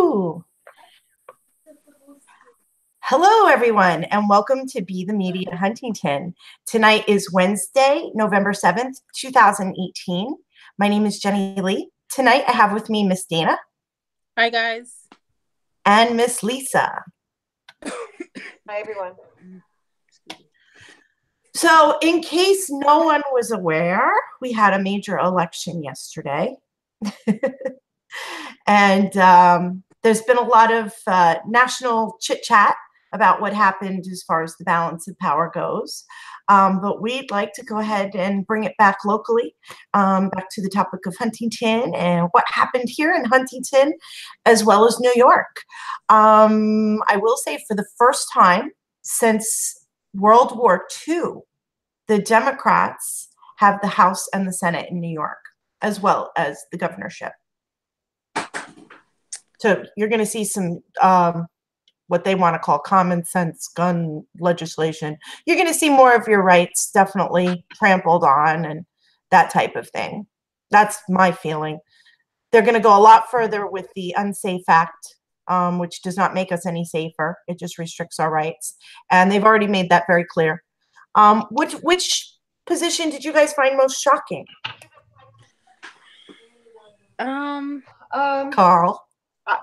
Woo! Hello, everyone, and welcome to Be the Media Huntington. Tonight is Wednesday, November 7th, 2018. My name is Jenny Lee. Tonight I have with me Miss Dana. Hi, guys. And Miss Lisa. Hi, everyone. So, in case no one was aware, we had a major election yesterday. And there's been a lot of national chit-chat about what happened as far as the balance of power goes. But we'd like to go ahead and bring it back locally, back to the topic of Huntington and what happened here in Huntington, as well as New York. I will say for the first time since World War II, the Democrats have the House and the Senate in New York, as well as the governorship. So you're going to see some what they want to call common sense gun legislation. You're going to see more of your rights definitely trampled on and that type of thing. That's my feeling. They're going to go a lot further with the Unsafe Act, which does not make us any safer. It just restricts our rights. And they've already made that very clear. Which position did you guys find most shocking? Carl.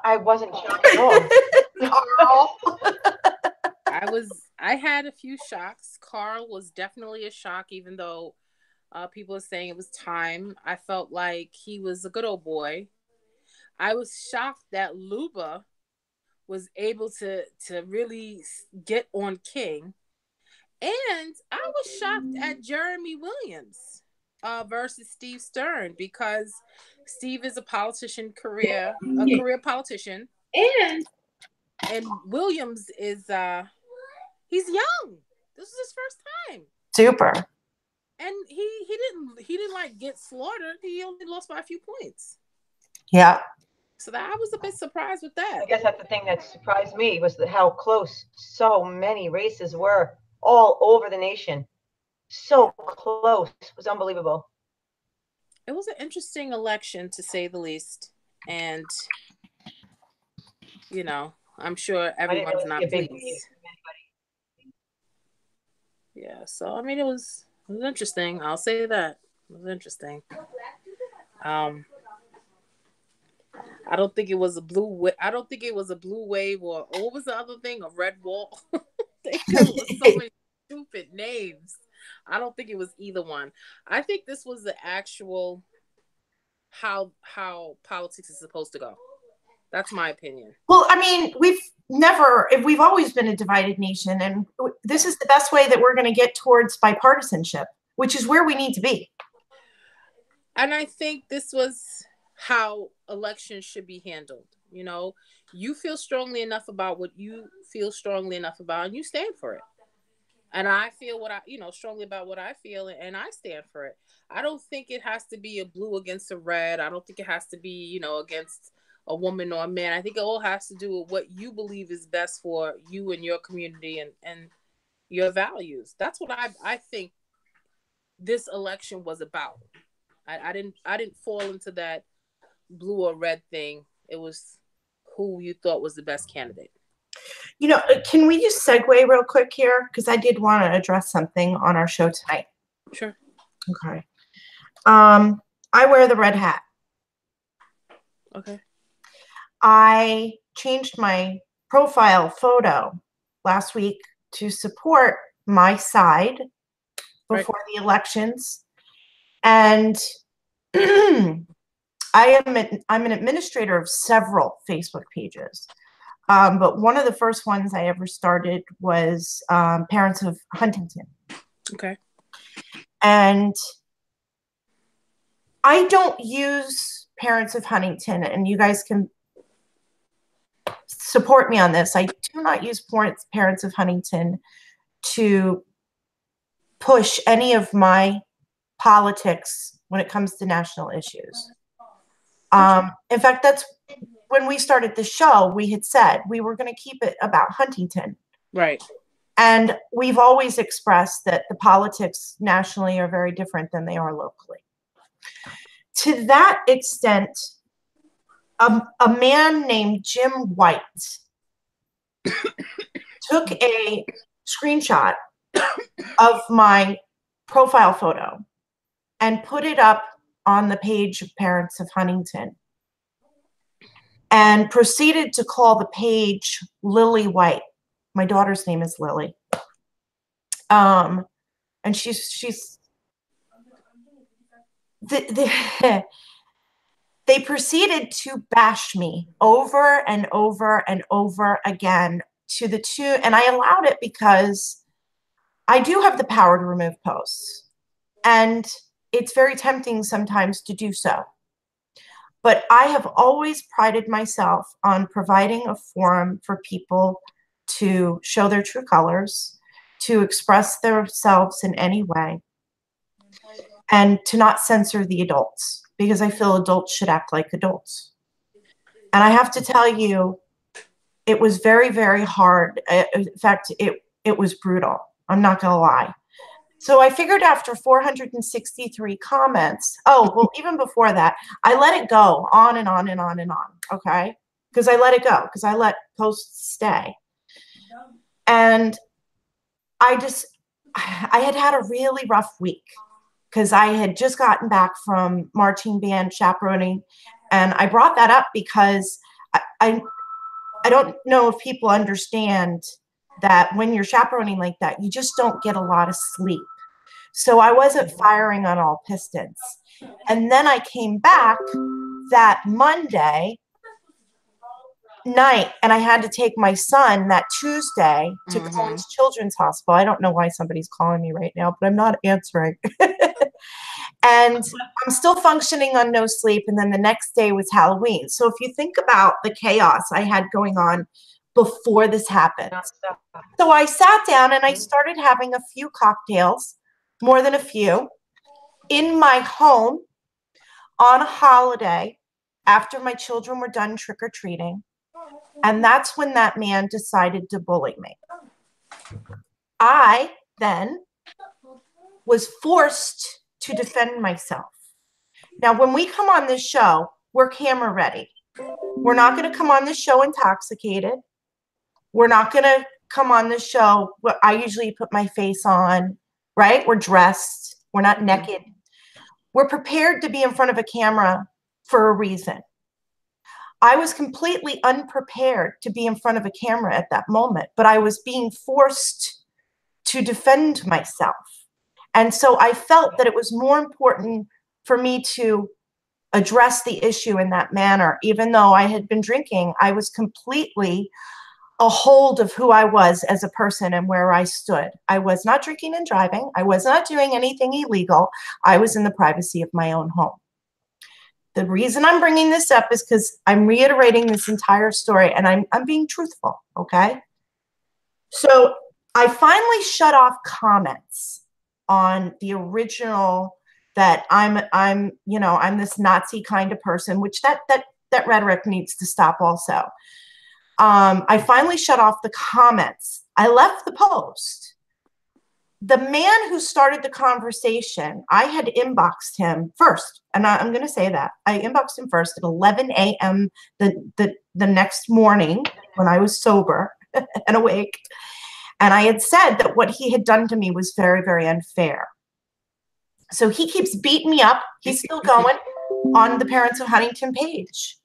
I wasn't shocked at all. Carl. I had a few shocks. Carl was definitely a shock, even though people are saying it was time. I felt like he was a good old boy. I was shocked that Luba was able to really get on King. And I was shocked at Jeremy Williams versus Steve Stern, because Steve is a career politician, and Williams is he's young. This is his first time. Super. And he didn't like get slaughtered. He only lost by a few points. Yeah. So I was a bit surprised with that. I guess that's the thing that surprised me, was how close so many races were all over the nation. So close. It was unbelievable. It was an interesting election, to say the least. And, I'm sure everyone's not pleased. Yeah, so, it was interesting. I'll say that. It was interesting. I don't think it was a blue wave, or what was the other thing? A red wall. There was so many stupid names. I don't think it was either one. I think this was the actual how politics is supposed to go. That's my opinion. Well, we've always been a divided nation, and this is the best way that we're going to get towards bipartisanship, which is where we need to be. And I think this was how elections should be handled. You feel strongly enough about what you feel strongly enough about, and you stand for it. And I feel strongly about what I feel, and I stand for it. I don't think it has to be a blue against a red. I don't think it has to be, against a woman or a man. I think it all has to do with what you believe is best for you and your community and your values. That's what I think this election was about. I didn't fall into that blue or red thing. It was who you thought was the best candidate. Can we just segue real quick here? Because I did want to address something on our show tonight. Sure. Okay. I wear the red hat. Okay. I changed my profile photo last week to support my side before the elections. And I'm an administrator of several Facebook pages. But one of the first ones I ever started was Parents of Huntington. Okay. And I don't use Parents of Huntington, and you guys can support me on this. I do not use Parents of Huntington to push any of my politics when it comes to national issues. In fact, that's when we started the show, we had said we were going to keep it about Huntington. Right. And we've always expressed that the politics nationally are very different than they are locally. To that extent, a man named Jim White took a screenshot of my profile photo and put it up on the page of Parents of Huntington and proceeded to call the page Lily White. My daughter's name is Lily. And they proceeded to bash me over and over and over again to the tune, and I allowed it because I do have the power to remove posts, and it's very tempting sometimes to do so. But I have always prided myself on providing a forum for people to show their true colors, to express themselves in any way, and to not censor the adults, because I feel adults should act like adults. And I have to tell you, it was very, very hard. In fact, it was brutal. I'm not going to lie. So I figured after 463 comments, oh, well, even before that, I let it go on and on and on and on, okay? Because I let it go, because I let posts stay. And I had a really rough week because I had just gotten back from marching band chaperoning. And I brought that up because I don't know if people understand that when you're chaperoning like that, you just don't get a lot of sleep. So I wasn't firing on all pistons. And then I came back that Monday night, and I had to take my son that Tuesday to Collins Children's Hospital. I don't know why somebody's calling me right now, but I'm not answering. And I'm still functioning on no sleep. And then the next day was Halloween. So if you think about the chaos I had going on before this happened. So I sat down and I started having a few cocktails, more than a few, in my home on a holiday after my children were done trick-or-treating. And that's when that man decided to bully me. I then was forced to defend myself. Now, when we come on this show, we're camera ready. We're not going to come on this show intoxicated. We're not going to come on this show. I usually put my face on, right? We're dressed. We're not naked. We're prepared to be in front of a camera for a reason. I was completely unprepared to be in front of a camera at that moment, but I was being forced to defend myself. And so I felt that it was more important for me to address the issue in that manner. Even though I had been drinking, I was completely a hold of who I was as a person and where I stood. I was not drinking and driving. I was not doing anything illegal. I was in the privacy of my own home. The reason I'm bringing this up is because I'm reiterating this entire story, and I'm being truthful, okay? So I finally shut off comments on the original that I'm this Nazi kind of person, which that rhetoric needs to stop also. I finally shut off the comments. I left the post. The man who started the conversation, I had inboxed him first, and I'm going to say that. I inboxed him first at 11 a.m. the next morning when I was sober and awake. And I had said that what he had done to me was very, very unfair. So he keeps beating me up. He's still going on the Parents of Huntington page.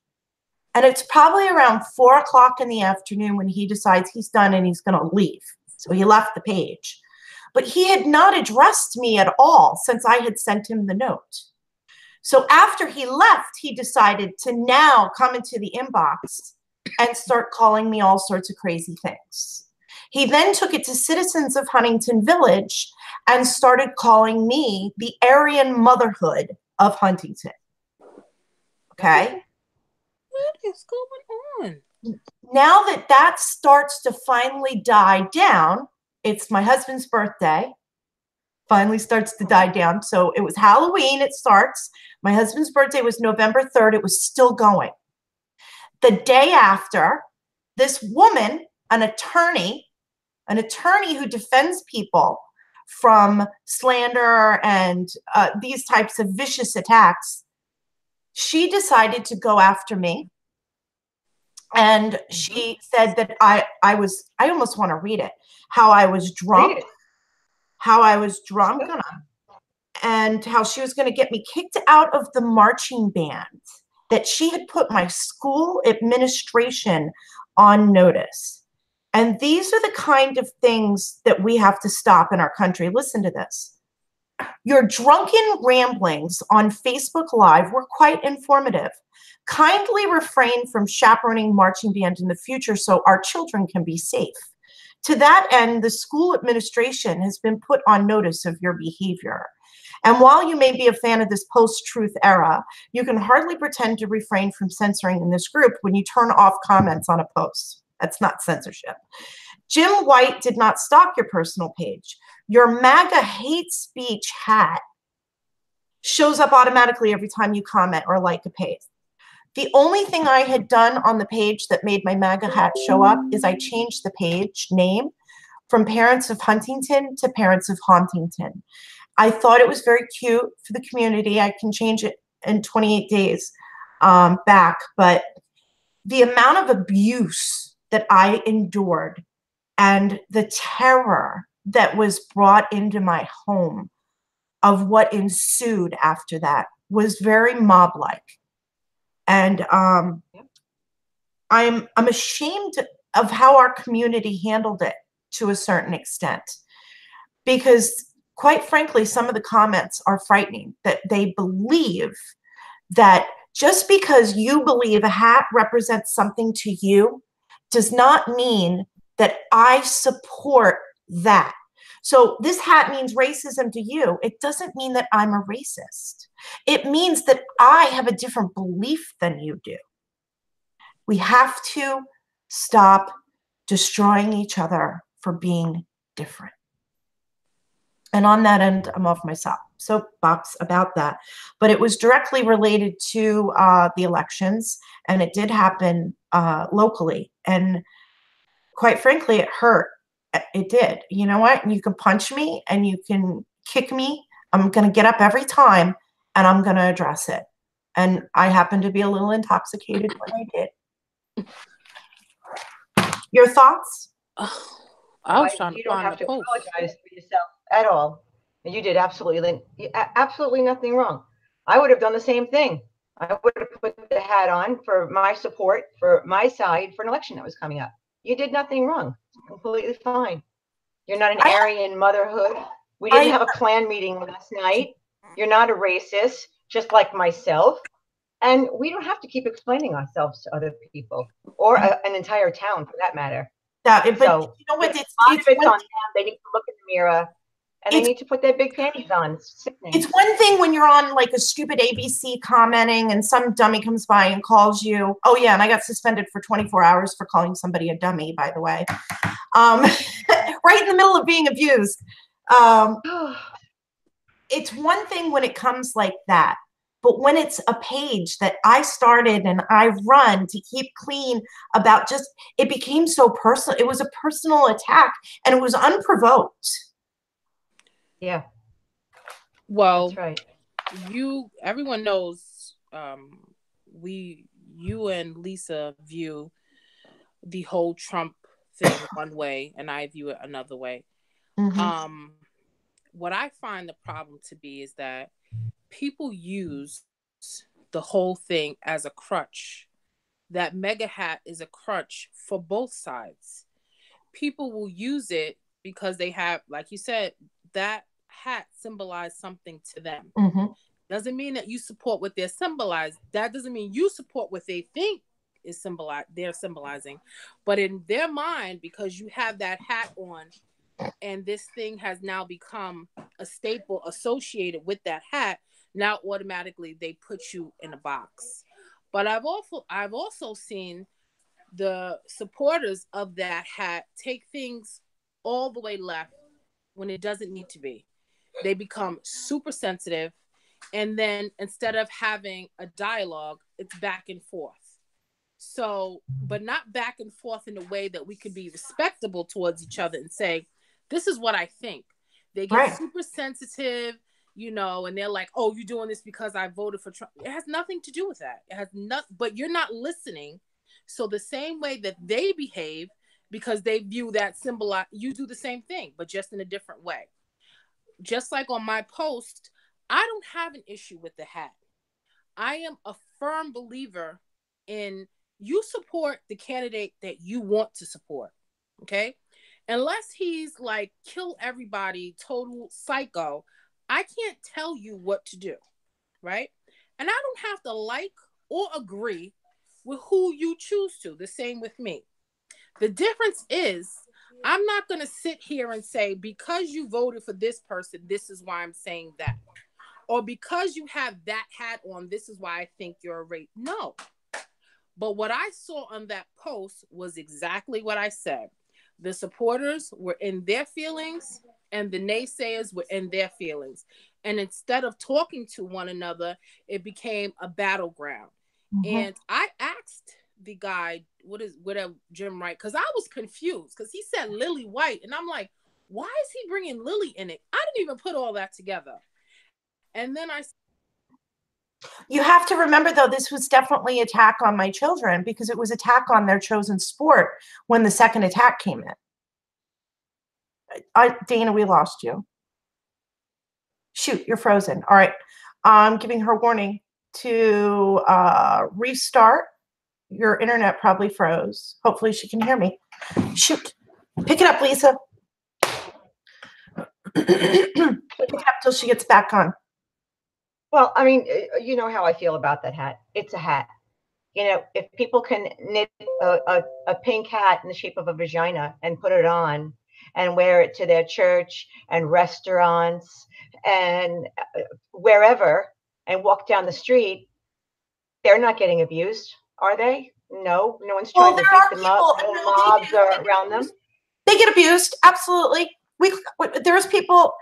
And it's probably around 4 o'clock in the afternoon when he decides he's done and he's going to leave. So he left the page. But he had not addressed me at all since I had sent him the note. So after he left, he decided to now come into the inbox and start calling me all sorts of crazy things. He then took it to citizens of Huntington Village and started calling me the Aryan motherhood of Huntington. Okay? What is going on? Now that starts to finally die down, it's my husband's birthday, finally starts to die down. So it was Halloween, it starts. My husband's birthday was November 3rd. It was still going. The day after, this woman, an attorney who defends people from slander and these types of vicious attacks, she decided to go after me And she said that I almost want to read it, how I was drunk, and how she was going to get me kicked out of the marching band, that she had put my school administration on notice. And these are the kind of things that we have to stop in our country. Listen to this. Your drunken ramblings on Facebook Live were quite informative. Kindly refrain from chaperoning marching band in the future so our children can be safe. To that end, the school administration has been put on notice of your behavior. And while you may be a fan of this post-truth era, you can hardly pretend to refrain from censoring in this group when you turn off comments on a post. That's not censorship. Jim White did not stalk your personal page. Your MAGA hate speech hat shows up automatically every time you comment or like a page. The only thing I had done on the page that made my MAGA hat show up is I changed the page name from Parents of Huntington to Parents of Hauntington. I thought it was very cute for the community. I can change it in 28 days back, but the amount of abuse that I endured and the terror that was brought into my home of what ensued after that was very mob-like. And I'm ashamed of how our community handled it to a certain extent, because quite frankly, some of the comments are frightening, that they believe that just because you believe a hat represents something to you does not mean that I support that. So this hat means racism to you. It doesn't mean that I'm a racist. It means that I have a different belief than you do. We have to stop destroying each other for being different. And on that end, I'm off my soapbox about that. But it was directly related to the elections, and it did happen locally. And quite frankly, it hurt. It did. You know what? You can punch me and you can kick me. I'm going to get up every time and I'm going to address it. And I happened to be a little intoxicated when I did. Your thoughts? Oh, I was trying to You don't find have the to post. apologize for yourself at all. You did absolutely nothing wrong. I would have done the same thing. I would have put the hat on for my support, for my side, for an election that was coming up. You did nothing wrong. It's completely fine. You're not an Aryan motherhood. We didn't have a Klan meeting last night. You're not a racist, just like myself. And we don't have to keep explaining ourselves to other people or an entire town for that matter. But So, you know what? It's on them. They need to look in the mirror and they need to put their big panties on. It's sickening. It's one thing when you're on like a stupid ABC commenting and some dummy comes by and calls you. Oh yeah, and I got suspended for 24 hours for calling somebody a dummy, by the way. Right in the middle of being abused. It's one thing when it comes like that. But when it's a page that I started and I run to keep clean about, just, it became so personal. It was a personal attack and it was unprovoked. Yeah. Well, that's right. Everyone knows you and Lisa view the whole Trump thing one way and I view it another way. Mm-hmm. What I find the problem to be is that people use the whole thing as a crutch. That MAGA hat is a crutch for both sides. People will use it because they have, like you said, that hat symbolized something to them. Mm-hmm. Doesn't mean that you support what they're symbolized. That doesn't mean you support what they think is they're symbolizing. But in their mind, because you have that hat on, and this thing has now become a staple associated with that hat, now automatically they put you in a box. But I've also seen the supporters of that hat take things all the way left when it doesn't need to be. They become super sensitive, and then instead of having a dialogue, it's back and forth. So, but not back and forth in a way that we could be respectable towards each other and say, this is what I think. They get super sensitive, and they're like, oh, you're doing this because I voted for Trump. It has nothing to do with that. It has but you're not listening. So the same way that they behave, because they view that symbol, you do the same thing, but just in a different way. Just like on my post, I don't have an issue with the hat. I am a firm believer in you support the candidate that you want to support. Okay. Unless he's like kill everybody, total psycho, I can't tell you what to do. Right. And I don't have to like or agree with who you choose to. The same with me. The difference is I'm not going to sit here and say, because you voted for this person, this is why I'm saying that. Or because you have that hat on, this is why I think you're a rape. No. But what I saw on that post was exactly what I said. The supporters were in their feelings and the naysayers were in their feelings. And instead of talking to one another, it became a battleground. Mm-hmm. And I asked the guy, whatever Jim Wright, because I was confused because he said Lily White. And I'm like, why is he bringing Lily in it? I didn't even put all that together. And then you have to remember, though, this was definitely attack on my children because it was attack on their chosen sport when the second attack came in. Dana, we lost you. Shoot, you're frozen. All right. I'm giving her warning to restart. Your internet probably froze. Hopefully she can hear me. Shoot. Pick it up, Lisa. Pick it up till she gets back on. Well, I mean, you know how I feel about that hat. It's a hat. You know, if people can knit a pink hat in the shape of a vagina and put it on and wear it to their church and restaurants and wherever and walk down the street, they're not getting abused, are they? No, no one's trying to beat them up. No mobs are around them. They get abused, absolutely. There's people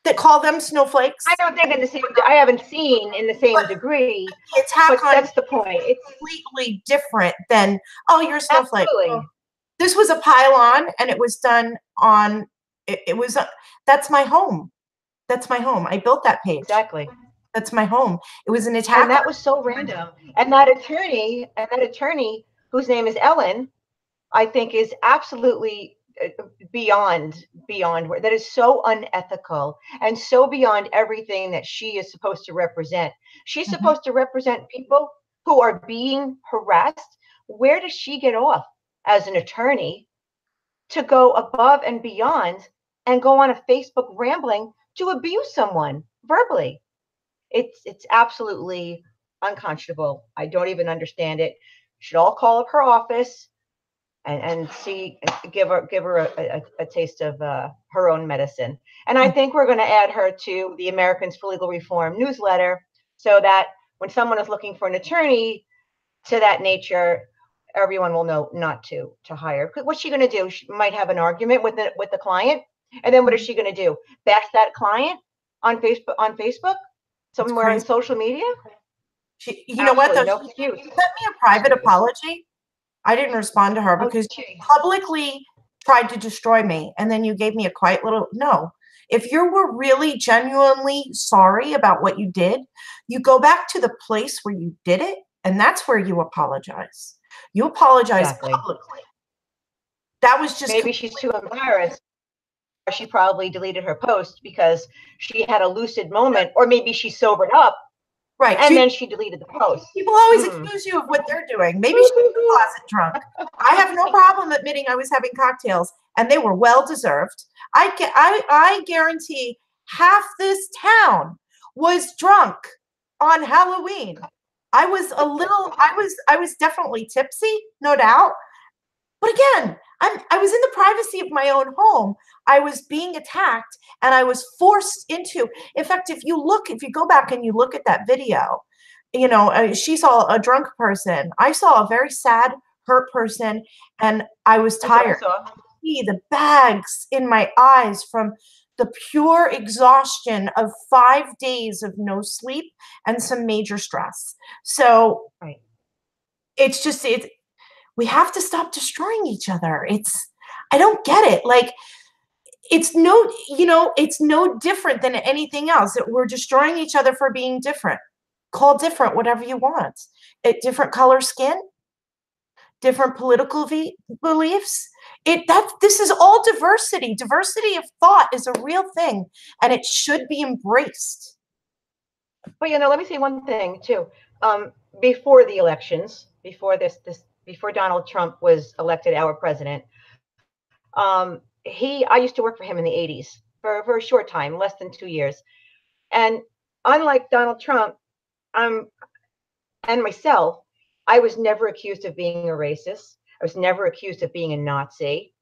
that call them snowflakes. I don't think in the same. I haven't seen in the same degree. But that's the point. It's completely different than, oh, you're a snowflake. Absolutely. Oh, this was a pylon, and it was done on. It was. That's my home. That's my home. I built that page. Exactly. That's my home. It was an attack. And that was so random. And that attorney, whose name is Ellen, I think is absolutely beyond where that is so unethical and so beyond everything that she is supposed to represent. She's supposed to represent people who are being harassed. Where does she get off as an attorney to go above and beyond and go on a Facebook rambling to abuse someone verbally? It's absolutely unconscionable. I don't even understand it. Should all call up her office and give her a taste of her own medicine. And I think we're going to add her to the Americans for Legal Reform newsletter so that when someone is looking for an attorney to that nature, everyone will know not to hire. What's she going to do? She might have an argument with the client, and then what is she going to do? Bash that client on Facebook, somewhere on social media? You know what? Though, no excuse. She sent me a private apology. I didn't respond to her because she publicly tried to destroy me. And then you gave me a quiet little no. If you were really genuinely sorry about what you did, you go back to the place where you did it. And that's where you apologize. You apologize publicly. That was just. Maybe she's too embarrassed. She probably deleted her post because she had a lucid moment, or maybe she sobered up. Right. And then she deleted the post. People always accuse you of what they're doing. Maybe she was closet drunk. I have no problem admitting I was having cocktails, and they were well deserved. I guarantee half this town was drunk on Halloween. I was definitely tipsy, no doubt. But again, I was in the privacy of my own home. I was being attacked, and I was forced into. In fact, if you go back and you look at that video, you know, she saw a drunk person. I saw a very sad, hurt person, and I was tired. See the bags in my eyes from the pure exhaustion of 5 days of no sleep and some major stress. So it's just we have to stop destroying each other. I don't get it. Like, it's no different than anything else. We're destroying each other for being different. Call different whatever you want. Different color skin, different political beliefs. This is all diversity. Diversity of thought is a real thing, and it should be embraced. But let me say one thing too. Before the elections, before Donald Trump was elected our president, I used to work for him in the 80s for a short time, less than 2 years. And unlike Donald Trump, and myself, I was never accused of being a racist. I was never accused of being a Nazi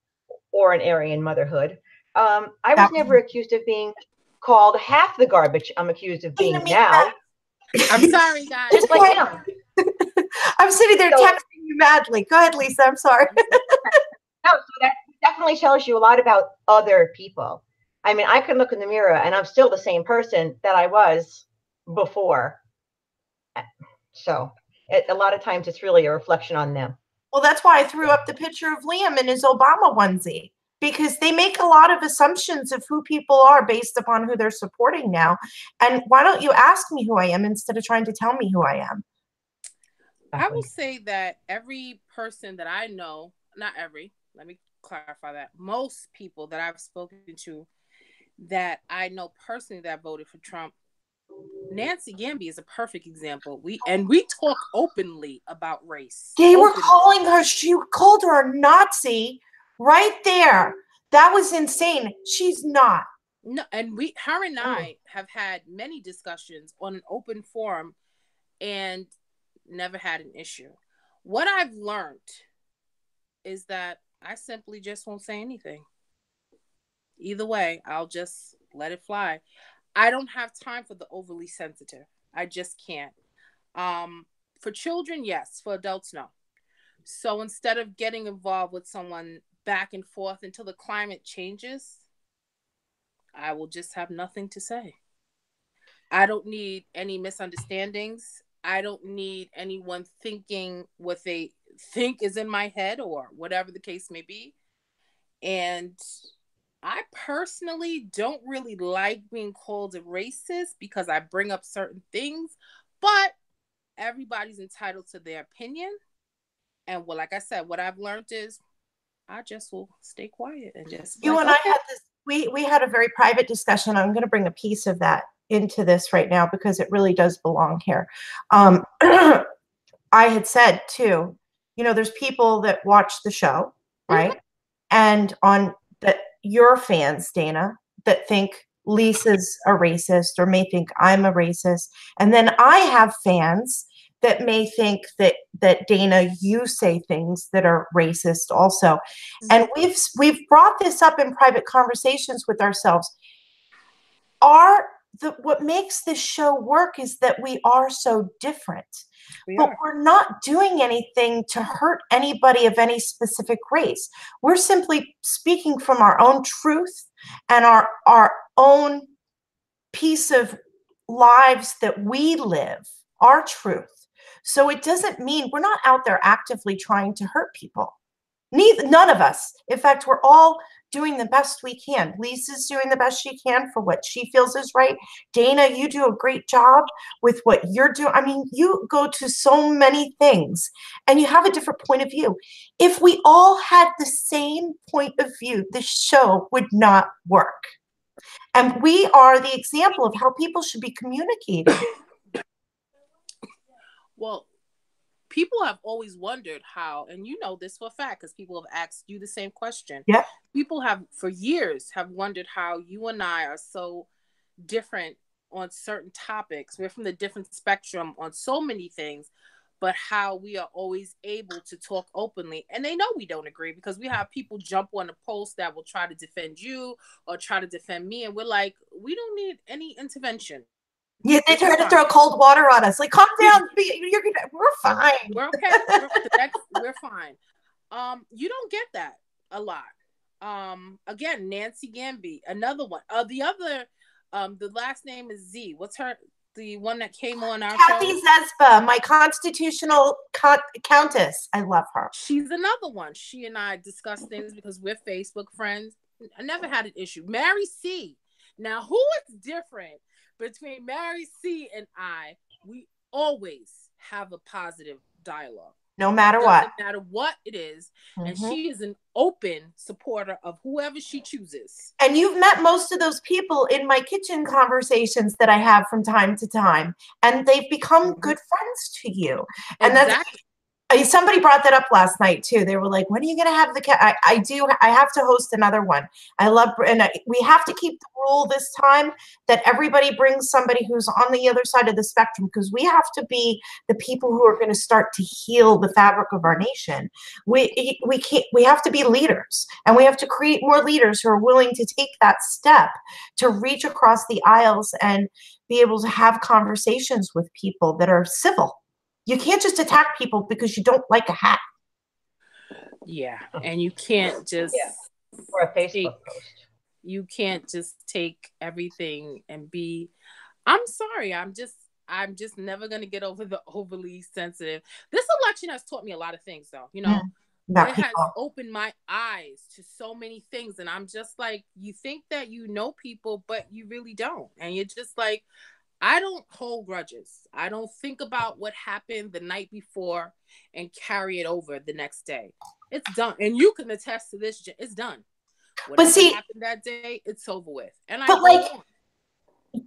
or an Aryan motherhood. I was never accused of being called half the garbage I'm accused of being now. I'm sorry, guys. Just like him. I'm sitting there texting you madly. Go ahead, Lisa. I'm sorry. No, so that definitely tells you a lot about other people. I mean, I can look in the mirror and I'm still the same person that I was before. So a lot of times it's really a reflection on them. Well, that's why I threw up the picture of Liam in his Obama onesie, because they make a lot of assumptions of who people are based upon who they're supporting now. And why don't you ask me who I am instead of trying to tell me who I am? I will say that every person that I know, not every, let me clarify that, most people that I've spoken to that I know personally that voted for Trump, Nancy Gamby is a perfect example. We talk openly about race. They were calling her, she called her a Nazi right there. That was insane. She's not. No, and her and I have had many discussions on an open forum and never had an issue. What I've learned is that I simply just won't say anything. Either way, I'll just let it fly. I don't have time for the overly sensitive. I just can't. For children, yes. For adults, no. So instead of getting involved with someone back and forth until the climate changes, I will just have nothing to say. I don't need any misunderstandings. I don't need anyone thinking what they think is in my head or whatever the case may be. And I personally don't really like being called a racist because I bring up certain things, but everybody's entitled to their opinion. And like I said, what I've learned is I just will stay quiet and just. You and I had this. We had a very private discussion. I'm going to bring a piece of that into this right now because it really does belong here. I had said too, there's people that watch the show, right? Mm-hmm. And on that, your fans, Dana, that think Lisa's a racist or may think I'm a racist. And then I have fans that may think that Dana, you say things that are racist also. Mm-hmm. And we've brought this up in private conversations with ourselves. What makes this show work is that we are so different. We're not doing anything to hurt anybody of any specific race. We're simply speaking from our own truth and our own piece of lives that we live, our truth. So it doesn't mean we're not out there actively trying to hurt people. None of us. In fact, we're all doing the best we can. Lisa's doing the best she can for what she feels is right. Dana, you do a great job with what you're doing. I mean, you go to so many things and you have a different point of view. If we all had the same point of view, the show would not work. And we are the example of how people should be communicating. Well, people have always wondered how, and you know this for a fact because people have asked you the same question. Yeah. People have for years have wondered how you and I are so different on certain topics. We're from the different spectrum on so many things, but how we are always able to talk openly. And they know we don't agree because we have people jump on a post that will try to defend you or try to defend me. And we're like, we don't need any intervention. Yeah, they try to throw cold water on us. Like, calm down. We're fine. We're okay. We're fine. You don't get that a lot. Again, Nancy Gamby, another one. The last name is Z. What's the one that came on our Kathy show? Zespa, my constitutional countess. I love her. She's another one. She and I discuss things because we're Facebook friends. I never had an issue. Mary C. Now, who is different? Between Mary C. and I, we always have a positive dialogue. No matter doesn't what. matter what it is. And Mhm. she is an open supporter of whoever she chooses. And you've met most of those people in my kitchen conversations that I have from time to time, and they've become good friends to you. And Exactly. somebody brought that up last night too. They were like, when are you going to have the cat? I have to host another one. We have to keep the rule this time that everybody brings somebody who's on the other side of the spectrum, because we have to be the people who are going to start to heal the fabric of our nation. We have to be leaders, and we have to create more leaders who are willing to take that step to reach across the aisles and be able to have conversations with people that are civil. You can't just attack people because you don't like a hat. Yeah, and you can't just or a Facebook post. You can't just take everything and be. I'm sorry. I'm just never gonna get over the overly sensitive. This election has taught me a lot of things, though. You know, it has opened my eyes to so many things, and I'm just like, you think that you know people, but you really don't, and you're just like, I don't hold grudges. I don't think about what happened the night before and carry it over the next day. It's done. And you can attest to this. It's done. Whatever happened that day, it's over with. And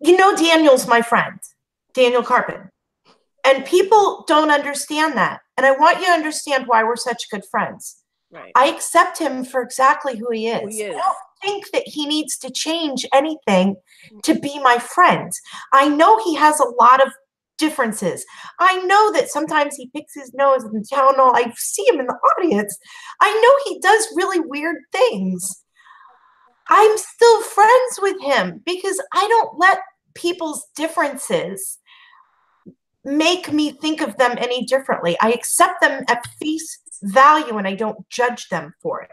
Daniel's my friend, Daniel Carpin. And people don't understand that. And I want you to understand why we're such good friends. Right. I accept him for exactly who he is. I don't think that he needs to change anything to be my friend. I know he has a lot of differences. I know that sometimes he picks his nose in the town hall. I see him in the audience. I know he does really weird things. I'm still friends with him because I don't let people's differences make me think of them any differently. I accept them at face value and I don't judge them for it.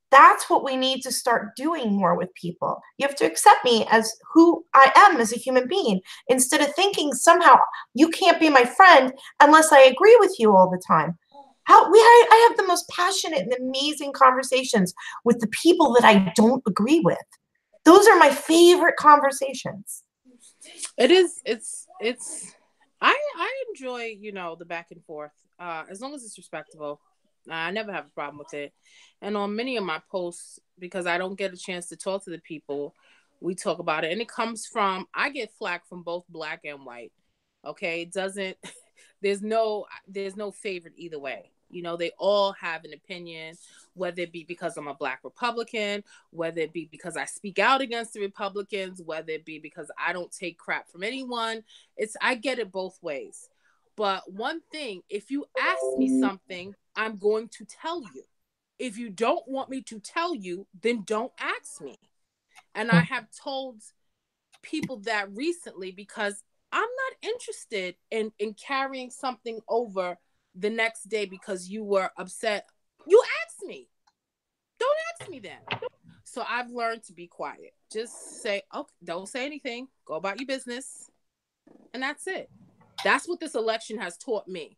That's what we need to start doing more with people. You have to accept me as who I am as a human being, instead of thinking somehow you can't be my friend unless I agree with you all the time. I have the most passionate and amazing conversations with the people that I don't agree with. Those are my favorite conversations. I enjoy, the back and forth, as long as it's respectable. I never have a problem with it. And on many of my posts, because I don't get a chance to talk to the people, we talk about it. And it comes from, I get flack from both black and white. Okay. There's no favorite either way. They all have an opinion, whether it be because I'm a black Republican, whether it be because I speak out against the Republicans, whether it be because I don't take crap from anyone. I get it both ways. But one thing, if you ask me something, I'm going to tell you. If you don't want me to tell you, then don't ask me. And I have told people that recently, because I'm not interested in carrying something over the next day because you were upset. You asked me. Don't ask me then. So I've learned to be quiet. Just say, okay, don't say anything. Go about your business. And that's it. That's what this election has taught me.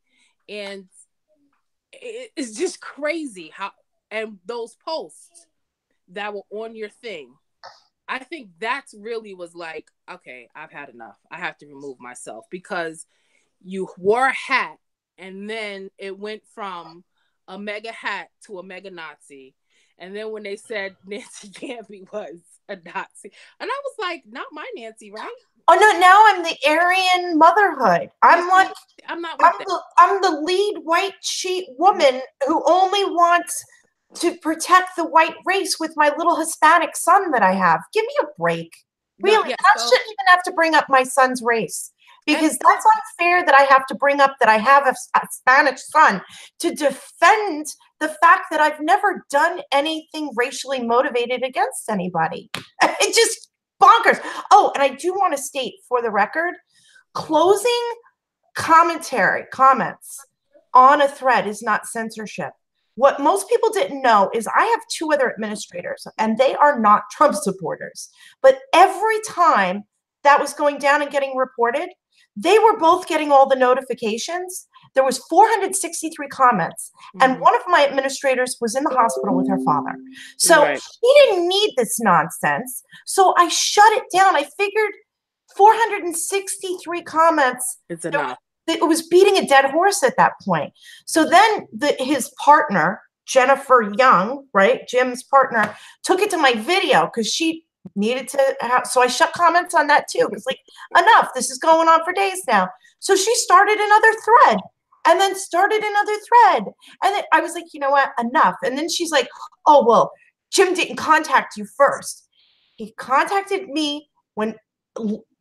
And it's just crazy how, and those posts that were on your thing, I think that's really was like, okay, I've had enough. I have to remove myself, because you wore a hat and then it went from a mega hat to a mega Nazi. And then when they said Nancy Gamby was a Nazi, and I was like, not my Nancy, right? Oh no! Now I'm the Aryan motherhood. I'm the lead white sheet woman who only wants to protect the white race with my little Hispanic son that I have. Give me a break. Really, I shouldn't even have to bring up my son's race, because that's unfair that I have to bring up that I have a Spanish son to defend the fact that I've never done anything racially motivated against anybody. It just bonkers. Oh, and I do want to state for the record, closing comments on a thread is not censorship. What most people didn't know is I have 2 other administrators, and they are not Trump supporters. But every time that was going down and getting reported, they were both getting all the notifications. There was 463 comments, and one of my administrators was in the hospital with her father. So he didn't need this nonsense. So I shut it down. I figured 463 comments. It's enough. it was beating a dead horse at that point. So then his partner, Jennifer Young, right, Jim's partner, took it to my video because she needed to have, so I shut comments on that too. It's like, enough, this is going on for days now. So she started another thread and then started another thread. And then I was like, you know what, enough. And then she's like, oh, well, Jim didn't contact you first. He contacted me when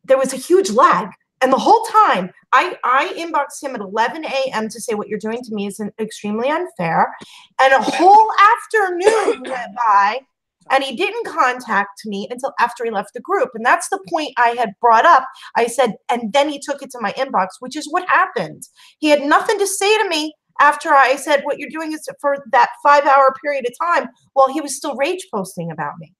there was a huge lag. And the whole time I inboxed him at 11 a.m. to say what you're doing to me is extremely unfair. And a whole afternoon went by and he didn't contact me until after he left the group. And that's the point I had brought up. I said, and then he took it to my inbox, which is what happened. He had nothing to say to me after I said, what you're doing is for that 5-hour period of time while he was still rage posting about me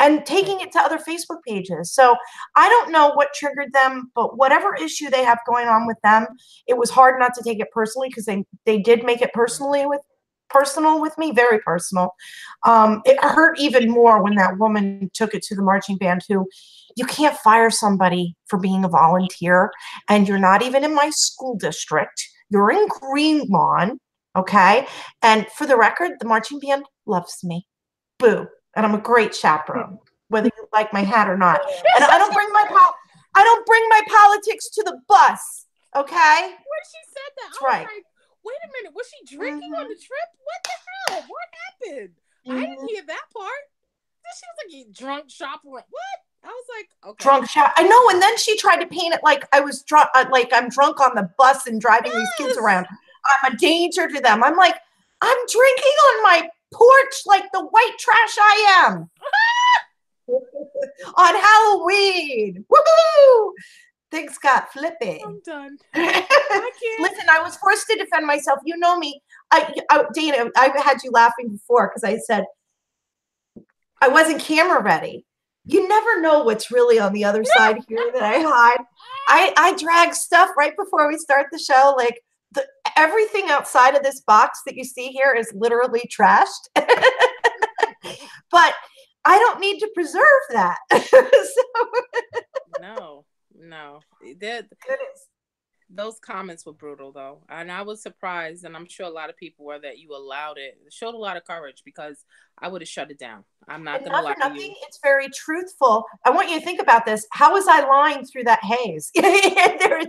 and taking it to other Facebook pages. So I don't know what triggered them, but whatever issue they have going on with them, it was hard not to take it personally because they did make it personal with me, very personal. It hurt even more when that woman took it to the marching band who, you can't fire somebody for being a volunteer and you're not even in my school district. You're in Greenlawn, okay? And for the record, the marching band loves me. Boo. And I'm a great chaperone, whether you like my hat or not. And I don't bring my politics to the bus, okay? When she said that, That's I was right. like, wait a minute, was she drinking on the trip? What the hell? What happened? I didn't hear that part. Then she was like, you drunk chaperone. What? I was like, okay. Drunk shop. I know. And then she tried to paint it like I was drunk, like I'm drunk on the bus and driving these kids around. I'm a danger to them. I'm like, I'm drinking on my porch like the white trash I am on Halloween. Woohoo! Things got flippy. I'm done. Listen, I was forced to defend myself. You know me. Dana, I had you laughing before because I said I wasn't camera ready. You never know what's really on the other side here that I hide. I drag stuff right before we start the show. Like everything outside of this box that you see here is literally trashed. But I don't need to preserve that. No. Those comments were brutal, though. And I was surprised, and I'm sure a lot of people were, that you allowed it. It showed a lot of courage because I would have shut it down. I'm not going to lie to you. It's very truthful. I want you to think about this. How was I lying through that haze? That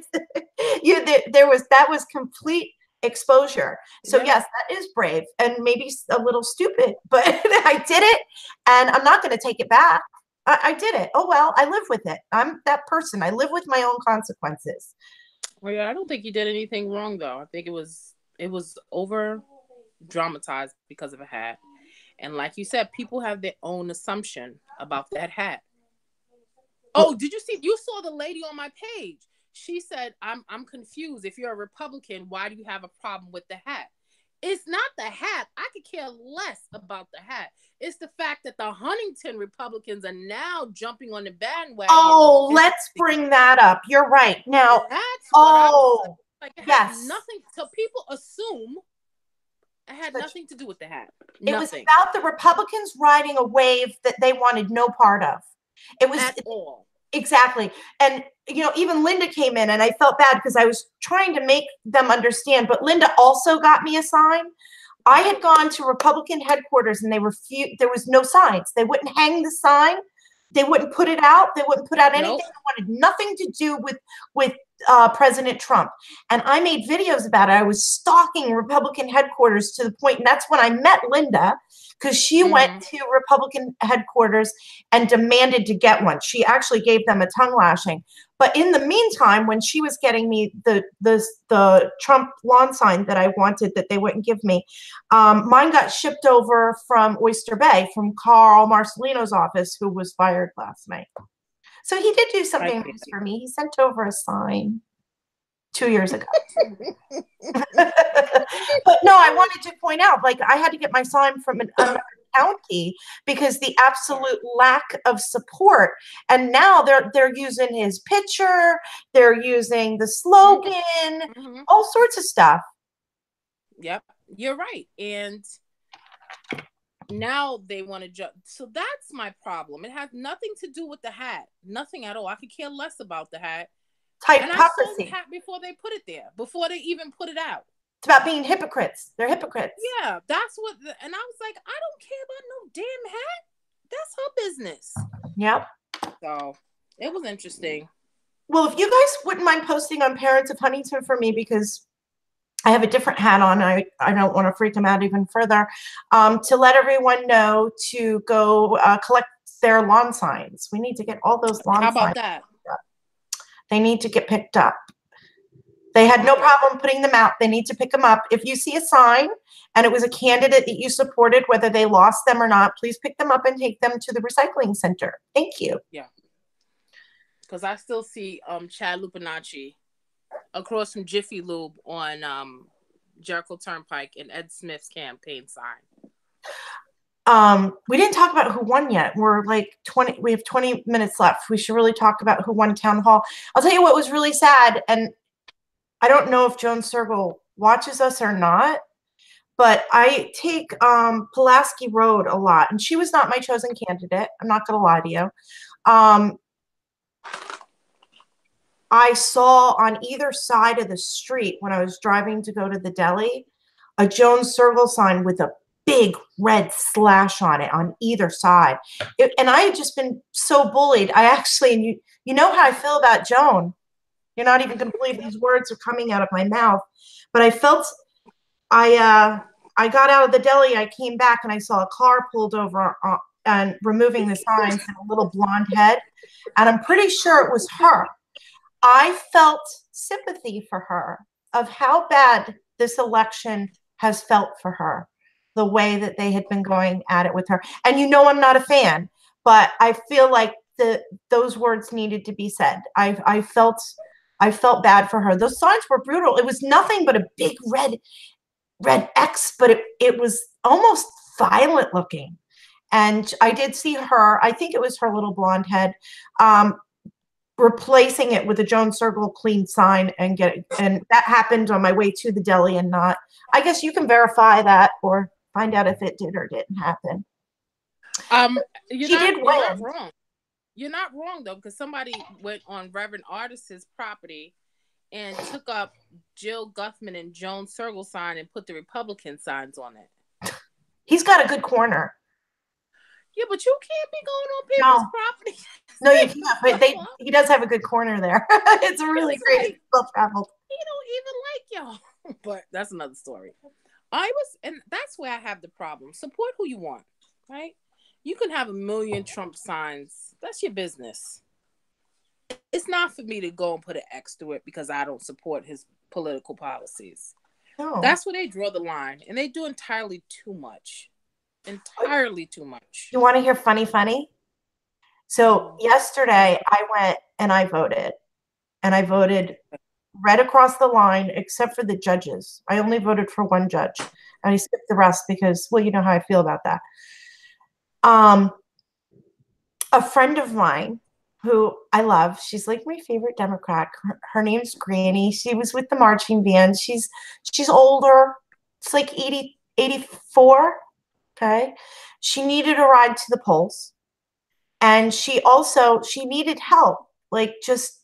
was complete exposure. So yes, that is brave and maybe a little stupid, but I did it and I'm not going to take it back. I did it. Oh, well, I live with it. I'm that person. I live with my own consequences. Well, yeah, I don't think you did anything wrong, though. I think it was over dramatized because of a hat. And like you said, people have their own assumption about that hat. Oh, did you see? You saw the lady on my page. She said, I'm confused. If you're a Republican, why do you have a problem with the hat? It's not the hat. I could care less about the hat. It's the fact that the Huntington Republicans are now jumping on the bandwagon. Oh, let's bring that up. You're right. Now, that's what like. It had nothing. So people assume it had nothing to do with the hat. It was about the Republicans riding a wave that they wanted no part of. It was at all. Exactly. And, even Linda came in and I felt bad because I was trying to make them understand, but Linda also got me a sign. I had gone to Republican headquarters and there was no signs. They wouldn't hang the sign. They wouldn't put it out. They wouldn't put out anything. They wanted nothing to do with President Trump. And I made videos about it. I was stalking Republican headquarters to the point, and that's when I met Linda, because she went to Republican headquarters and demanded to get one. She actually gave them a tongue lashing. But in the meantime, when she was getting me the Trump lawn sign that I wanted that they wouldn't give me, mine got shipped over from Oyster Bay, from Carl Marcelino's office, who was fired last night. So he did do something nice for me. He sent over a sign 2 years ago. But no, I wanted to point out, like, I had to get my sign from another county because the absolute lack of support. And now they're using his picture, they're using the slogan, all sorts of stuff. Yep, you're right. And now they want to jump. So that's my problem. It has nothing to do with the hat. Nothing at all. I could care less about the hat. type And I saw the hypocrisy. hat before they put it there, before they even put it out. It's about being hypocrites. They're hypocrites. Yeah, that's what. And I was like, I don't care about no damn hat. That's her business. Yep. So it was interesting. Well, if you guys wouldn't mind posting on Parents of Huntington for me, because I have a different hat on. I don't want to freak them out even further. To let everyone know to go collect their lawn signs. We need to get all those lawn signs. How about that? They need to get picked up. They had no problem putting them out. They need to pick them up. If you see a sign and it was a candidate that you supported, whether they lost them or not, please pick them up and take them to the recycling center. Thank you. Yeah. Because I still see Chad Lupinacci across from Jiffy Lube on Jericho Turnpike and Ed Smith's campaign sign. We didn't talk about who won yet. We're like 20, we have 20 minutes left. We should really talk about who won town hall. I'll tell you what was really sad, and I don't know if Joan Sergel watches us or not, but I take Pulaski Road a lot, and she was not my chosen candidate. I'm not going to lie to you. I saw on either side of the street when I was driving to go to the deli, a Joan Sergel sign with a big red slash on it on either side. And I had just been so bullied. I actually, and you know how I feel about Joan. You're not even going to believe these words are coming out of my mouth. But I felt, I got out of the deli, I came back and I saw a car pulled over and removing the signs and a little blonde head. And I'm pretty sure it was her. I felt sympathy for her of how bad this election has felt for her, the way that they had been going at it with her. And you know I'm not a fan, but I feel like those words needed to be said. I felt bad for her. Those signs were brutal. It was nothing but a big red X, but it was almost violent looking. And I did see her, I think it was her little blonde head, replacing it with a Joan Sergel clean sign and that happened on my way to the deli and not. I guess you can verify that or find out if it did or didn't happen. You're not wrong. You're not wrong though, because somebody went on Reverend Artist's property and took up Jill Guthman and Joan Sergel sign and put the Republican signs on it. He's got a good corner. Yeah, but you can't be going on people's property. No, you can't. But he does have a good corner there. It's really great. Well traveled. He don't even like y'all. But that's another story. And that's where I have the problem. Support who you want, right? You can have 1 million Trump signs. That's your business. It's not for me to go and put an X through it because I don't support his political policies. No. That's where they draw the line. And they do entirely too much. Entirely too much. You want to hear funny? So yesterday I went and I voted. And I voted right across the line except for the judges. I only voted for one judge. And I skipped the rest because, well, you know how I feel about that. A friend of mine who I love, she's like my favorite Democrat. Her name's Granny. She was with the marching band. She's older. It's like 84. Okay. She needed a ride to the polls. And she needed help. Like just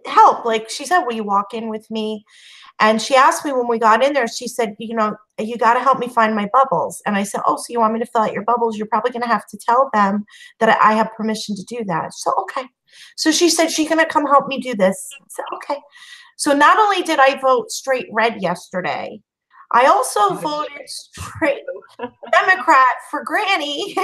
help. Like she said, will you walk in with me? And she asked me when we got in there, she said, you got to help me find my bubbles. And I said, oh, so you want me to fill out your bubbles? You're probably going to have to tell them that I have permission to do that. So, okay. So she said, she's going to come help me do this. I said, okay. So not only did I vote straight red yesterday, I also voted straight Democrat for Granny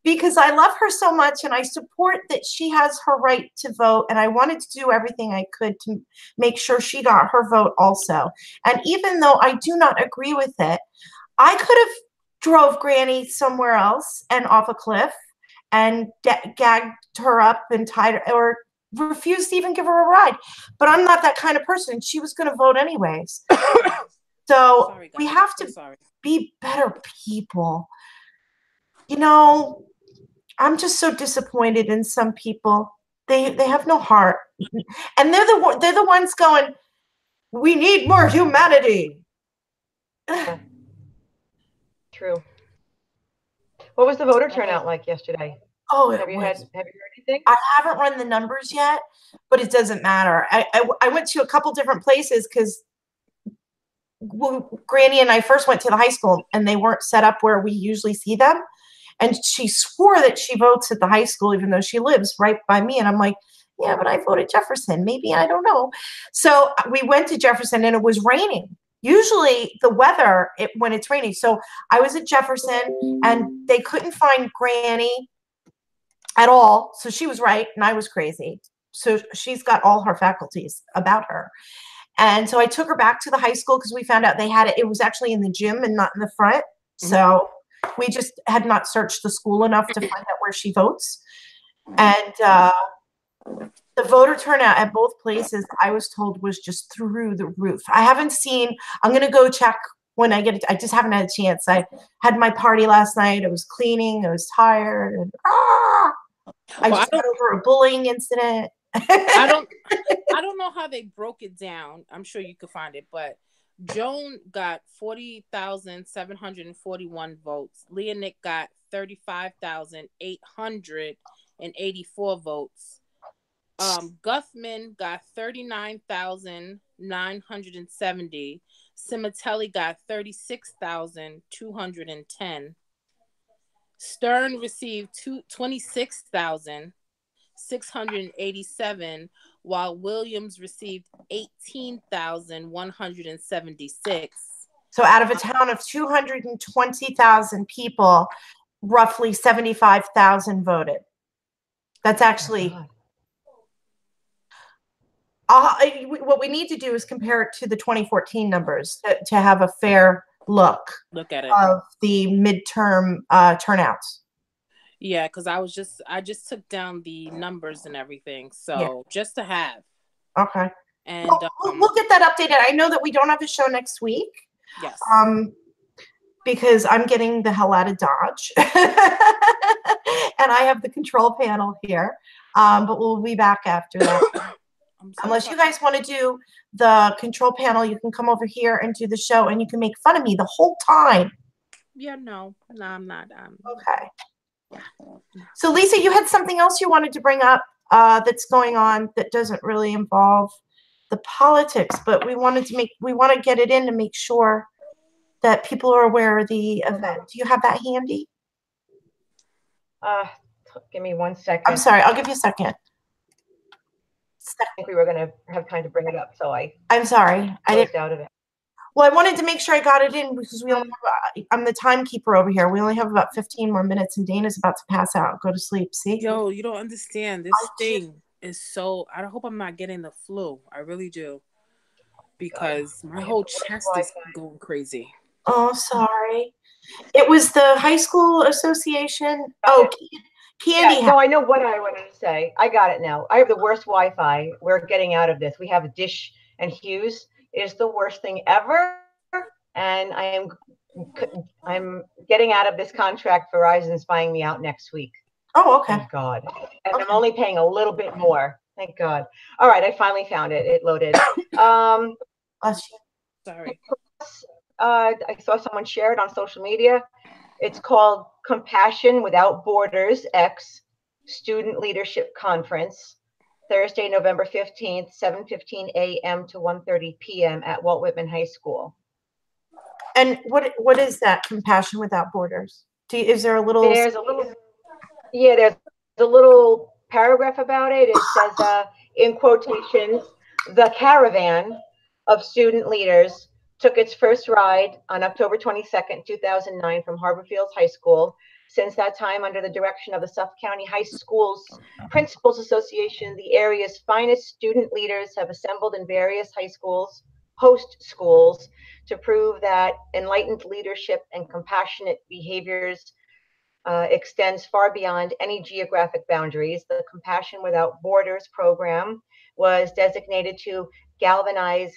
because I love her so much and I support that she has her right to vote. And I wanted to do everything I could to make sure she got her vote also. And even though I do not agree with it, I could have drove Granny somewhere else and off a cliff and gagged her up and tied her or refused to even give her a ride. But I'm not that kind of person. She was going to vote anyways. So sorry, we have to be better people. I'm just so disappointed in some people. They have no heart, and they're the ones going, "We need more humanity." True. What was the voter turnout like yesterday? Oh, Have it you was. heard anything? I haven't run the numbers yet, but it doesn't matter. I went to a couple different places because Granny and I first went to the high school and they weren't set up where we usually see them. And she swore that she votes at the high school, even though she lives right by me. And I'm like, yeah, but I voted Jefferson. Maybe, I don't know. So we went to Jefferson and it was raining. Usually the weather when it's raining. So I was at Jefferson and they couldn't find Granny at all. So she was right and I was crazy. So she's got all her faculties about her. And so I took her back to the high school because we found out they had it. It was actually in the gym and not in the front. So we just had not searched the school enough to find out where she votes. And the voter turnout at both places, I was told, was just through the roof. I haven't seen, I'm going to go check when I get it. I just haven't had a chance. I had my party last night. I was cleaning. I was tired. And, I just got over a bullying incident. I don't know how they broke it down. I'm sure you could find it, but Joan got 40,741 votes. Leonick got 35,884 votes. Guthman got 39,970. Simitelli got 36,210. Stern received 26,687, while Williams received 18,176. So out of a town of 220,000 people, roughly 75,000 voted. That's actually what we need to do is compare it to the 2014 numbers to have a fair look at it of the midterm turnouts. Yeah, because I just took down the numbers and everything, so just to have. Okay. And we'll get that updated. I know that we don't have a show next week. Yes. Because I'm getting the hell out of Dodge, and I have the control panel here. But we'll be back after that. Unless you guys want to do the control panel, you can come over here and do the show, and you can make fun of me the whole time. Yeah, no, I'm not. Okay. So Lisa, you had something else you wanted to bring up that's going on that doesn't really involve the politics, but we want to get it in to make sure that people are aware of the event. Do you have that handy? Give me 1 second. I'm sorry, I'll give you a second. I think we were going to have time to bring it up, so I'm sorry. I didn't out of it. Well, I wanted to make sure I got it in because we only have, I'm the timekeeper over here. We only have about 15 more minutes and Dana's about to pass out and go to sleep. See? Yo, you don't understand. This thing is so, I hope I'm not getting the flu. I really do. Because my whole chest is going crazy. Oh, sorry. It was the high school association. Oh, Candy. Yeah, no, I know what I wanted to say. I got it now. I have the worst Wi-Fi. We're getting out of this. We have a Dish and Hughes. It is the worst thing ever, and I'm getting out of this contract. Verizon's buying me out next week. Oh, okay. Thank God. And I'm only paying a little bit more. Thank God. All right, I finally found it. It loaded. Sorry. I saw someone share it on social media. It's called Compassion Without Borders X Student Leadership Conference. Thursday, November 15th, 7:15 a.m. to 1:30 p.m. at Walt Whitman High School. And what is that, Compassion Without Borders? Is there a little? There's a little paragraph about it. It says, in quotations, the caravan of student leaders took its first ride on October 22nd, 2009 from Harbor Fields High School. Since that time, under the direction of the Suffolk County High Schools Principals Association, the area's finest student leaders have assembled in various high schools, host schools, to prove that enlightened leadership and compassionate behaviors extends far beyond any geographic boundaries. The Compassion Without Borders program was designated to galvanize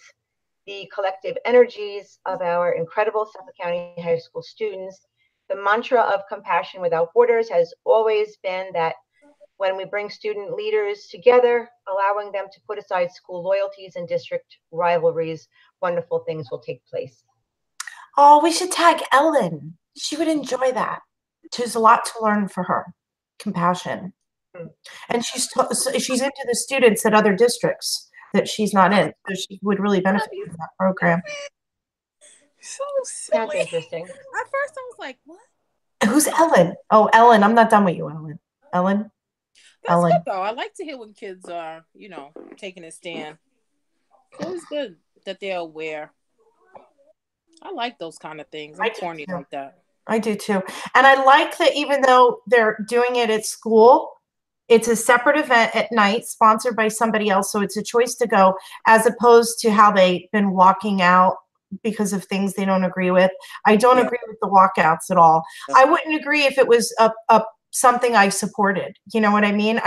the collective energies of our incredible Suffolk County High School students. The mantra of Compassion Without Borders has always been that when we bring student leaders together, allowing them to put aside school loyalties and district rivalries, wonderful things will take place. Oh, we should tag Ellen. She would enjoy that. There's a lot to learn for her. compassion. Mm. And she's into the students at other districts that she's not in. So she would really benefit from that program. So That's silly. interesting. At first, I was like, "What?" Who's Ellen? Oh, Ellen. I'm not done with you, Ellen. Ellen. That's Ellen. good though. I like to hear when kids are, taking a stand. It's always good that they're aware. I like those kind of things. I'm corny like that. I do too. And I like that even though they're doing it at school, it's a separate event at night sponsored by somebody else. So it's a choice to go, as opposed to how they've been walking out because of things they don't agree with. I don't agree with the walkouts at all. I wouldn't agree if it was something I supported. You know what I mean?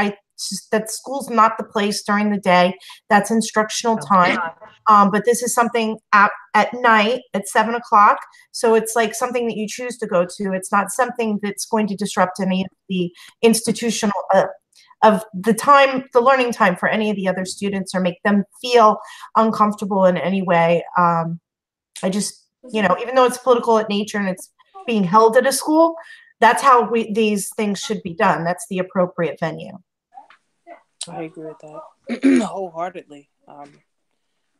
That school's not the place during the day. That's instructional time. But this is something at night at 7 o'clock. So it's like something that you choose to go to. It's not something that's going to disrupt any of the institutional of the learning time for any of the other students or make them feel uncomfortable in any way. I just, even though it's political in nature and it's being held at a school, that's how these things should be done. That's the appropriate venue. I agree with that wholeheartedly.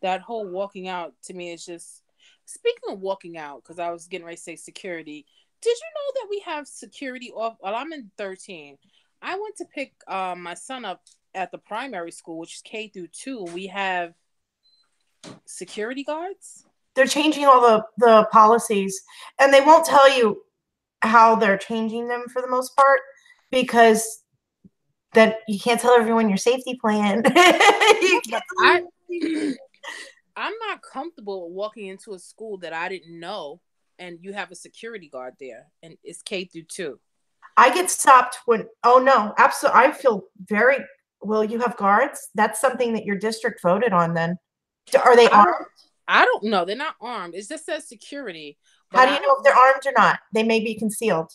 That whole walking out to me is just, speaking of walking out, because I was getting ready to say security. Did you know that we have security off? Well, I'm in 13. I went to pick my son up at the primary school, which is K through 2. We have security guards. They're changing all the policies, and they won't tell you how they're changing them for the most part, because then you can't tell everyone your safety plan. I'm not comfortable walking into a school that I didn't know, and you have a security guard there, and it's K through 2. I get stopped oh no, absolutely. I feel very, well, you have guards? That's something that your district voted on then. Are they armed? I don't know. They're not armed. It just says security. How do you know if they're armed or not? They may be concealed.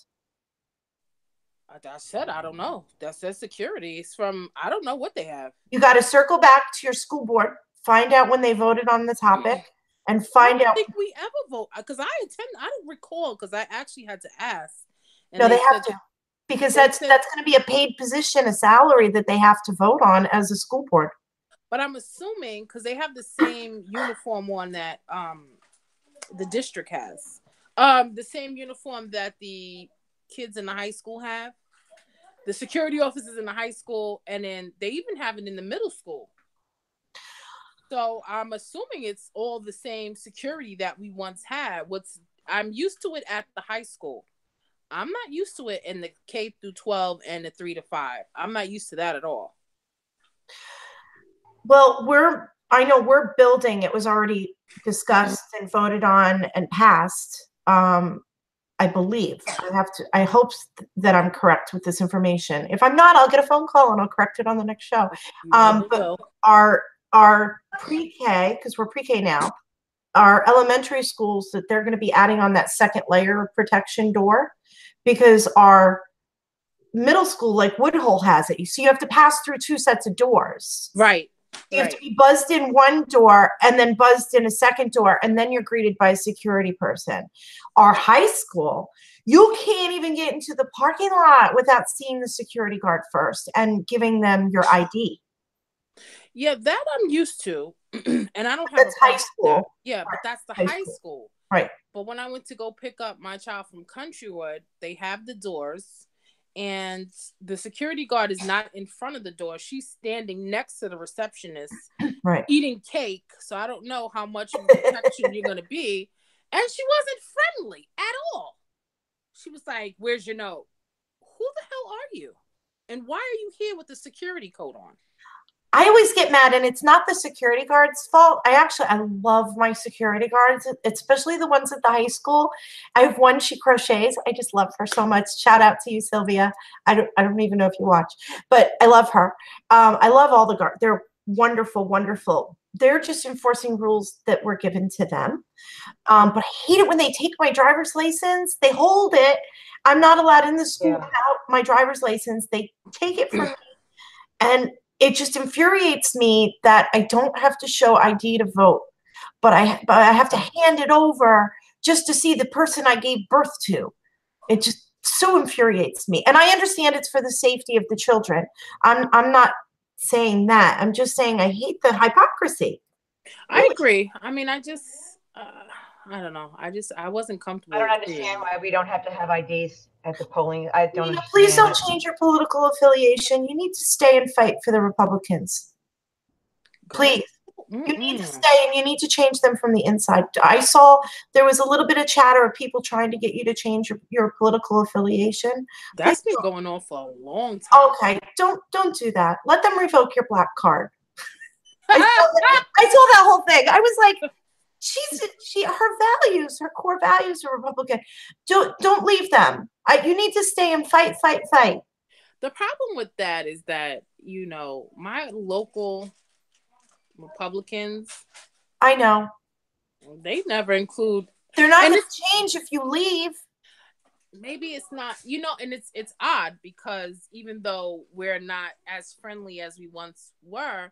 I said, I don't know. That says security. It's from, I don't know what they have. You got to circle back to your school board, find out when they voted on the topic, and find out. I don't think we ever vote, because I don't recall, because I actually had to ask. And no, they have to, because that's going to be a paid position, a salary that they have to vote on as a school board. But I'm assuming, because they have the same uniform on that the district has. The same uniform that the kids in the high school have. The security officers in the high school, and then they even have it in the middle school. So I'm assuming it's all the same security that we once had. I'm used to it at the high school. I'm not used to it in the K through 12 and the 3 to 5. I'm not used to that at all. Well, I know we're building. It was already discussed and voted on and passed. I believe. I hope that I'm correct with this information. If I'm not, I'll get a phone call and I'll correct it on the next show. But our pre-K, because we're pre-K now, our elementary schools, that they're going to be adding on that second layer of protection door, because our middle school, like Woodhull, has it. So you have to pass through 2 sets of doors. Right. You have to be buzzed in one door and then buzzed in a second door, and then you're greeted by a security person. Our high school, you can't even get into the parking lot without seeing the security guard first and giving them your ID. Yeah, that I'm used to. And I don't have that's high school. Yeah, but that's the high school. Right. But when I went to go pick up my child from Countrywood, they have the doors, and the security guard is not in front of the door. She's standing next to the receptionist, right, eating cake. So I don't know how much protection you're going to be. And she wasn't friendly at all. She was like, "Where's your note? Who the hell are you? And why are you here with the security coat on?" I always get mad, and it's not the security guard's fault. I love my security guards, especially the ones at the high school. I have one, she crochets. I just love her so much. Shout out to you, Sylvia. I don't even know if you watch, but I love her. I love all the guards. They're wonderful, wonderful. They're just enforcing rules that were given to them. But I hate it when they take my driver's license. They hold it. I'm not allowed in the school without my driver's license. They take it from me. And it just infuriates me that I don't have to show ID to vote, but I have to hand it over just to see the person I gave birth to. It just so infuriates me. And I understand it's for the safety of the children. I'm not saying that. I'm just saying I hate the hypocrisy. I agree. I mean, I just, I don't know. I wasn't comfortable. I don't understand why we don't have to have IDs at the polling. I don't understand. Please don't change your political affiliation. You need to stay and fight for the Republicans. Please. You need to stay, and you need to change them from the inside. I saw there was a little bit of chatter of people trying to get you to change your political affiliation. That's been going on for a long time. Okay, don't do that. Let them revoke your black card. I saw that whole thing. I was like, her core values are Republican. Don't leave them. You need to stay and fight. The problem with that is that, you know, my local Republicans, I know, they never include. They're not going to change if you leave. Maybe it's not, you know, and it's odd because even though we're not as friendly as we once were,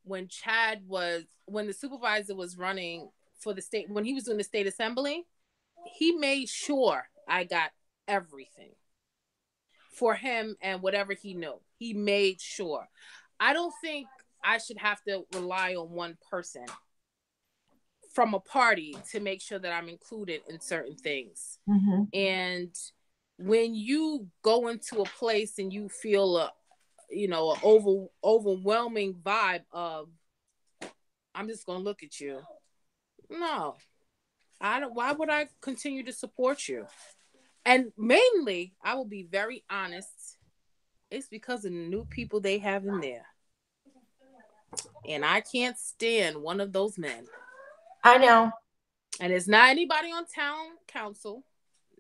when the supervisor was running for the state, when he was doing the state assembly, he made sure I got everything for him and whatever he knew. He made sure. I don't think I should have to rely on one person from a party to make sure that I'm included in certain things. Mm-hmm. And when you go into a place and you feel an overwhelming vibe of, I'm just going to look at you. No, I don't. Why would I continue to support you? And mainly, I will be very honest, it's because of the new people they have in there. And I can't stand one of those men. I know. And it's not anybody on town council.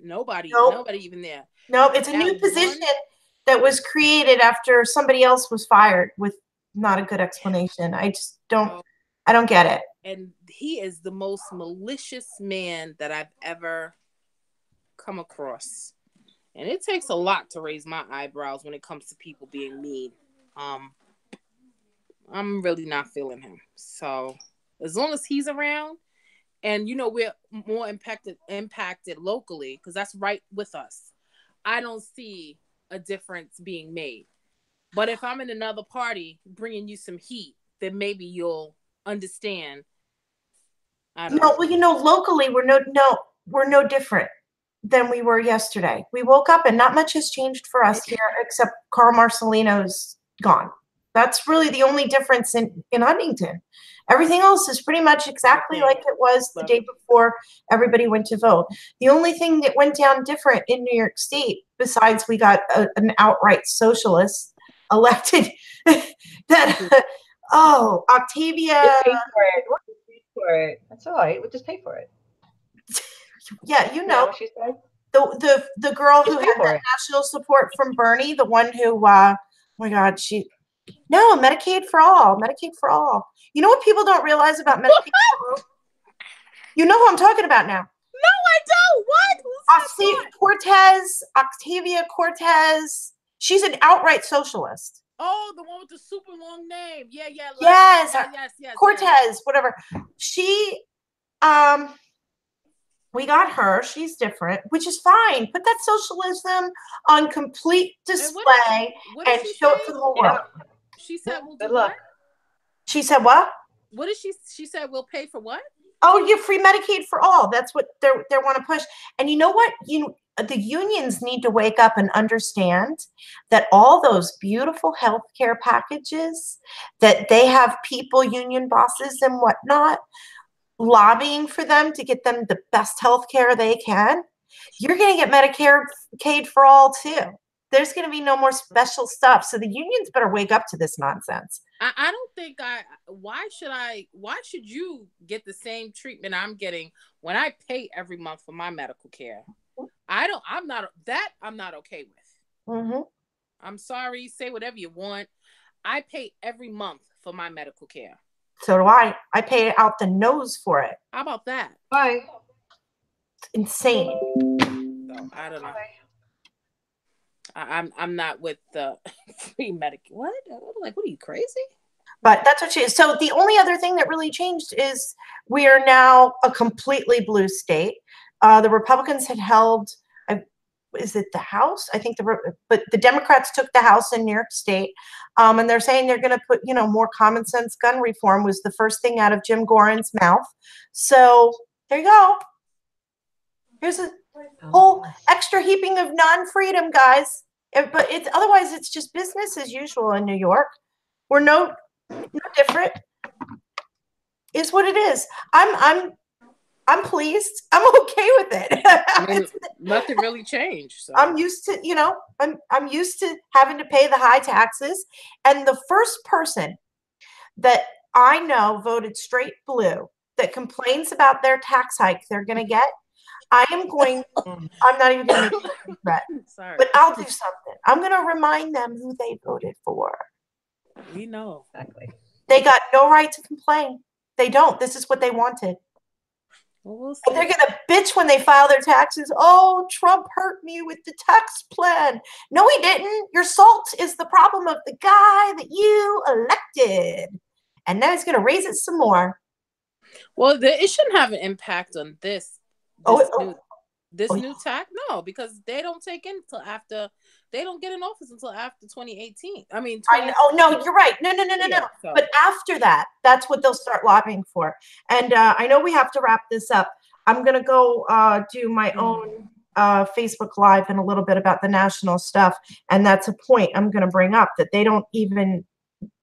Nobody even there. No, it's a new position that was created after somebody else was fired with not a good explanation. I just don't get it. And he is the most malicious man that I've ever come across. And it takes a lot to raise my eyebrows when it comes to people being mean. I'm really not feeling him. So as long as he's around, and you know, we're more impacted locally because that's right with us, I don't see a difference being made. But if I'm in another party bringing you some heat, then maybe you'll understand. Well, you know, locally we're no different than we were yesterday. We woke up and not much has changed for us here except Carl Marcelino's gone. That's really the only difference in Huntington. Everything else is pretty much exactly like it was the day before everybody went to vote. The only thing that went down different in New York State, besides we got an outright socialist elected, Octavia. Just pay for it. We'll just pay for it. That's all right. We'll just pay for it. Yeah, you know. What she said? The girl who had that national support from Bernie, the one who, oh my God, Medicaid for all. You know what people don't realize about Medicaid for all? You know who I'm talking about now. No, I don't. What? Octavia Cortez. She's an outright socialist. Oh, the one with the super long name. Yeah. Yes. Cortez, yes. Whatever. She, we got her. She's different, which is fine. Put that socialism on complete display and show it for the whole world. She said we'll do Good luck. what? She said what? What did she said we'll pay for what? Oh, you free Medicaid for all. That's what they want to push. And you know what? The unions need to wake up and understand that all those beautiful health care packages that they have people, union bosses and whatnot, lobbying for them to get them the best health care they can. You're going to get Medicaid for all too. There's going to be no more special stuff. So the unions better wake up to this nonsense. I don't think why should you get the same treatment I'm getting when I pay every month for my medical care? I'm not okay with. Mm-hmm. I'm sorry. Say whatever you want. I pay every month for my medical care. So do I. I pay out the nose for it. How about that? Bye. It's insane. So, I don't know. I'm not with the free Medicaid. What? Like, what are you, crazy? But that's what she is. So the only other thing that really changed is we are now a completely blue state. The Republicans had held, is it the House? I think but the Democrats took the House in New York State, and they're saying they're going to put, more common sense gun reform was the first thing out of Jim Gorin's mouth. So there you go. Here's a whole extra heaping of non-freedom, guys. But otherwise it's just business as usual in New York. We're no different. Is what it is. I'm pleased. I'm okay with it. I mean, nothing really changed. So. I'm used to, I'm used to having to pay the high taxes. And the first person that I know voted straight blue that complains about their tax hike they're going to get, I'm not even going to make a regret. Sorry. But I'll do something. I'm going to remind them who they voted for. We know. Exactly. They got no right to complain. They don't. This is what they wanted. Well, and they're going to bitch when they file their taxes. Oh, Trump hurt me with the tax plan. No, he didn't. Your salt is the problem of the guy that you elected. And now he's going to raise it some more. Well, it shouldn't have an impact on this new tax. No, because they don't take in until after. They don't get in office until after 2018. I mean, no, you're right. No. So. But after that, that's what they'll start lobbying for. And I know we have to wrap this up. I'm going to go do my own Facebook Live in a little bit about the national stuff. And that's a point I'm going to bring up, that they don't even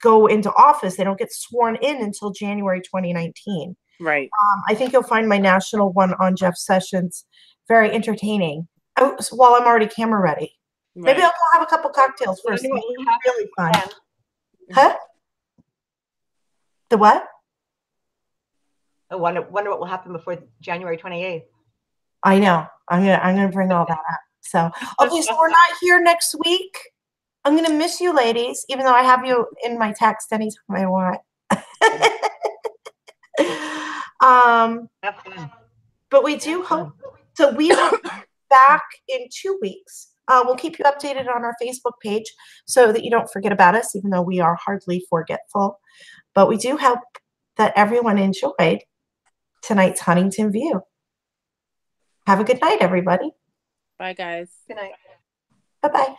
go into office. They don't get sworn in until January 2019. Right. I think you'll find my national one on Jeff Sessions very entertaining. While I'm already camera ready. Right. Maybe I'll go have a couple cocktails first. Really fun. Huh? The what? I wonder what will happen before January 28th. I know. I'm gonna bring all that up. So okay, so we're not here next week. I'm gonna miss you, ladies, even though I have you in my text anytime I want. But we do hope. So we will be back in 2 weeks. We'll keep you updated on our Facebook page so that you don't forget about us, even though we are hardly forgetful. But we do hope that everyone enjoyed tonight's Huntington View. Have a good night, everybody. Bye, guys. Good night. Bye-bye.